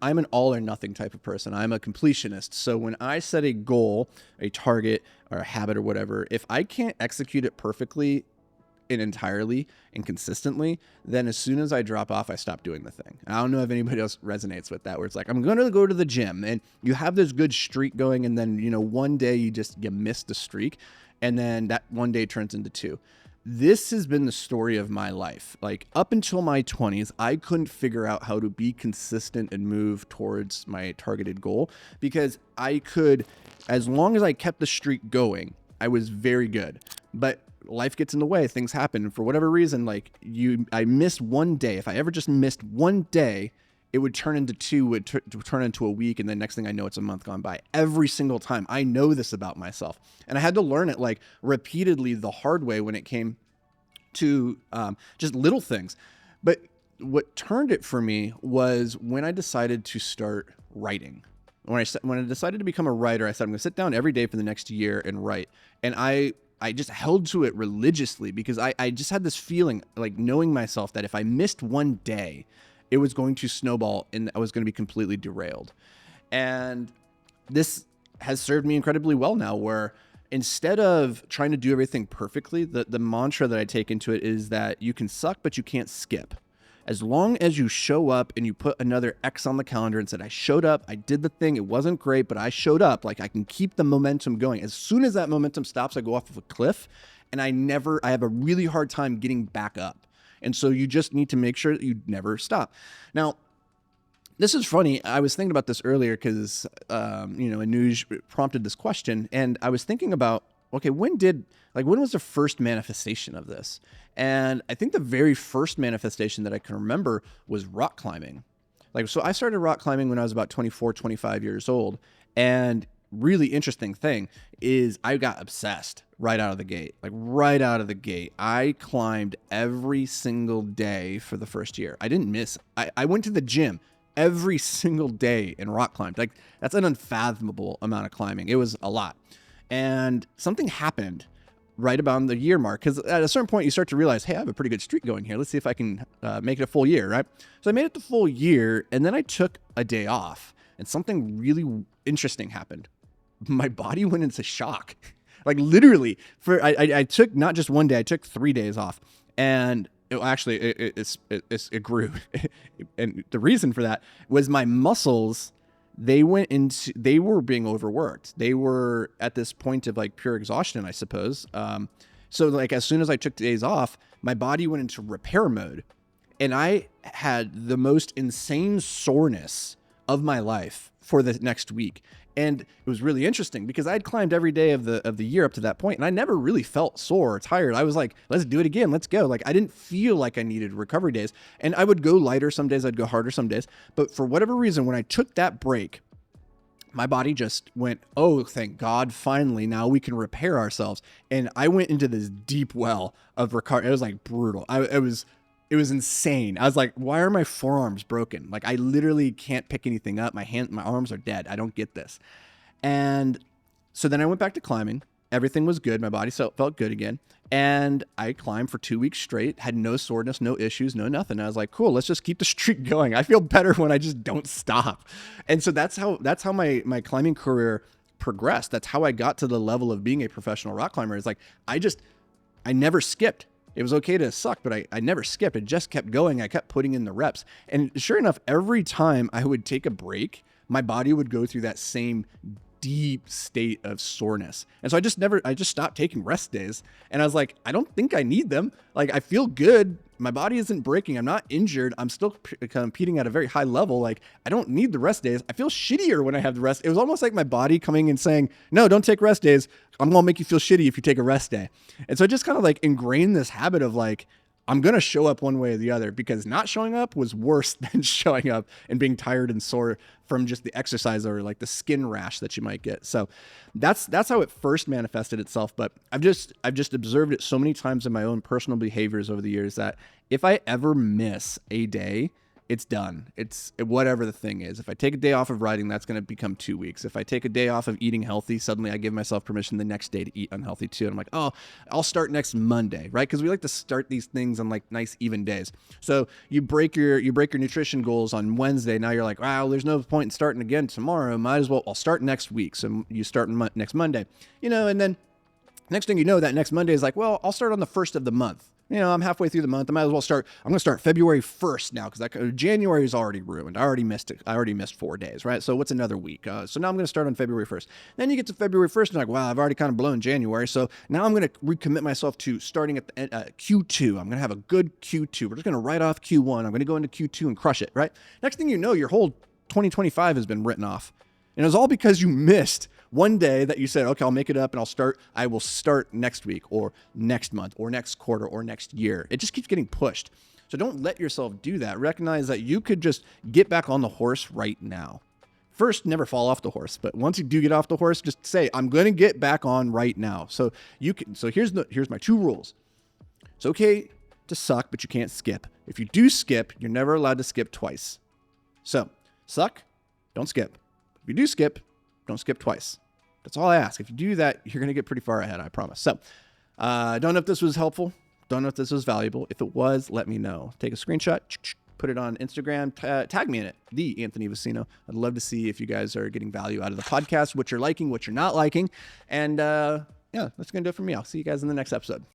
I'm an all or nothing type of person. I'm a completionist. So when I set a goal, a target, or a habit or whatever, if I can't execute it perfectly and entirely and consistently, then as soon as I drop off, I stop doing the thing. And I don't know if anybody else resonates with that, where it's like, I'm going to go to the gym and you have this good streak going. And then, one day you miss the streak. And then that one day turns into two. This has been the story of my life. Like up until my 20s, I couldn't figure out how to be consistent and move towards my targeted goal because I could, as long as I kept the streak going, I was very good. But life gets in the way, things happen. And for whatever reason, I missed one day. If I ever just missed one day, it would turn into two, would turn into a week. And then next thing I know, it's a month gone by every single time. I know this about myself. And I had to learn it repeatedly the hard way when it came to just little things. But what turned it for me was when I decided to start writing. When I decided to become a writer, I said, I'm going to sit down every day for the next year and write. And I just held to it religiously because I just had this feeling, knowing myself, that if I missed one day, it was going to snowball and I was going to be completely derailed. And this has served me incredibly well now, where instead of trying to do everything perfectly, the mantra that I take into it is that you can suck, but you can't skip. As long as you show up and you put another X on the calendar and said, I showed up, I did the thing, it wasn't great, but I showed up, I can keep the momentum going. As soon as that momentum stops, I go off of a cliff and I have a really hard time getting back up. And so you just need to make sure that you never stop. Now, this is funny. I was thinking about this earlier because, Anuj prompted this question, and I was thinking about, okay, when was the first manifestation of this? And I think the very first manifestation that I can remember was rock climbing. So I started rock climbing when I was about 24, 25 years old. And really interesting thing is I got obsessed right out of the gate. I climbed every single day for the first year. I didn't miss. I went to the gym every single day and rock climbed. That's an unfathomable amount of climbing. It was a lot. And something happened right about the year mark, because at a certain point you start to realize, hey, I have a pretty good streak going here. Let's see if I can make it a full year, right? So I made it the full year, and then I took a day off, and something really interesting happened. My body went into shock. Literally, I took not just one day, I took 3 days off, and it grew. And the reason for that was my muscles, they were being overworked. They were at this point of pure exhaustion, I suppose. So as soon as I took days off, my body went into repair mode, and I had the most insane soreness of my life for the next week. And it was really interesting because I'd climbed every day of the year up to that point, and I never really felt sore or tired. I was like, let's do it again. Let's go. I didn't feel like I needed recovery days, and I would go lighter some days. I'd go harder some days. But for whatever reason, when I took that break, my body just went, oh, thank God, finally, now we can repair ourselves. And I went into this deep well of recovery. It was brutal. It was insane. I was like, why are my forearms broken? I literally can't pick anything up. My arms are dead. I don't get this. And so then I went back to climbing. Everything was good. My body felt good again. And I climbed for 2 weeks straight, had no soreness, no issues, no nothing. I was like, cool, let's just keep the streak going. I feel better when I just don't stop. And so that's how my climbing career progressed. That's how I got to the level of being a professional rock climber. It's I never skipped. It was okay to suck, but I never skipped. It just kept going. I kept putting in the reps. And sure enough, every time I would take a break, my body would go through that same deep state of soreness. And so I just stopped taking rest days. And I was like, I don't think I need them. I feel good. My body isn't breaking. I'm not injured. I'm still competing at a very high level. I don't need the rest days. I feel shittier when I have the rest. It was almost like my body coming and saying, no, don't take rest days. I'm going to make you feel shitty if you take a rest day. And so I just kind of ingrained this habit of I'm going to show up one way or the other, because not showing up was worse than showing up and being tired and sore from just the exercise or the skin rash that you might get. So that's how it first manifested itself. But I've just observed it so many times in my own personal behaviors over the years that if I ever miss a day, it's done. It's whatever the thing is. If I take a day off of writing, that's going to become 2 weeks. If I take a day off of eating healthy, suddenly I give myself permission the next day to eat unhealthy too. And I'm like, oh, I'll start next Monday, right? Because we like to start these things on like nice even days. So you break your nutrition goals on Wednesday. Now you're like, wow, there's no point in starting again tomorrow. Might as well, I'll start next week. So you start next Monday, and then next thing you know, that next Monday is like, well, I'll start on the 1st of the month. I'm halfway through the month. I might as well start. I'm going to start February 1st now because January is already ruined. I already missed it. I already missed 4 days, right? So what's another week? So now I'm going to start on February 1st. Then you get to February 1st and you're like, wow, I've already kind of blown January. So now I'm going to recommit myself to starting at the Q2. I'm going to have a good Q2. We're just going to write off Q1. I'm going to go into Q2 and crush it, right? Next thing you know, your whole 2025 has been written off. And it was all because you missed one day that you said, okay, I'll make it up and I will start next week or next month or next quarter or next year. It just keeps getting pushed. So don't let yourself do that. Recognize that you could just get back on the horse right now. First, never fall off the horse. But once you do get off the horse, just say, I'm going to get back on right now. So here's my 2 rules. It's okay to suck, but you can't skip. If you do skip, you're never allowed to skip twice. So suck, don't skip. If you do skip, don't skip twice. That's all I ask. If you do that, you're going to get pretty far ahead, I promise. So, don't know if this was helpful. Don't know if this was valuable. If it was, let me know. Take a screenshot, put it on Instagram, tag me in it, the Anthony Vicino. I'd love to see if you guys are getting value out of the podcast, what you're liking, what you're not liking. And yeah, that's going to do it for me. I'll see you guys in the next episode.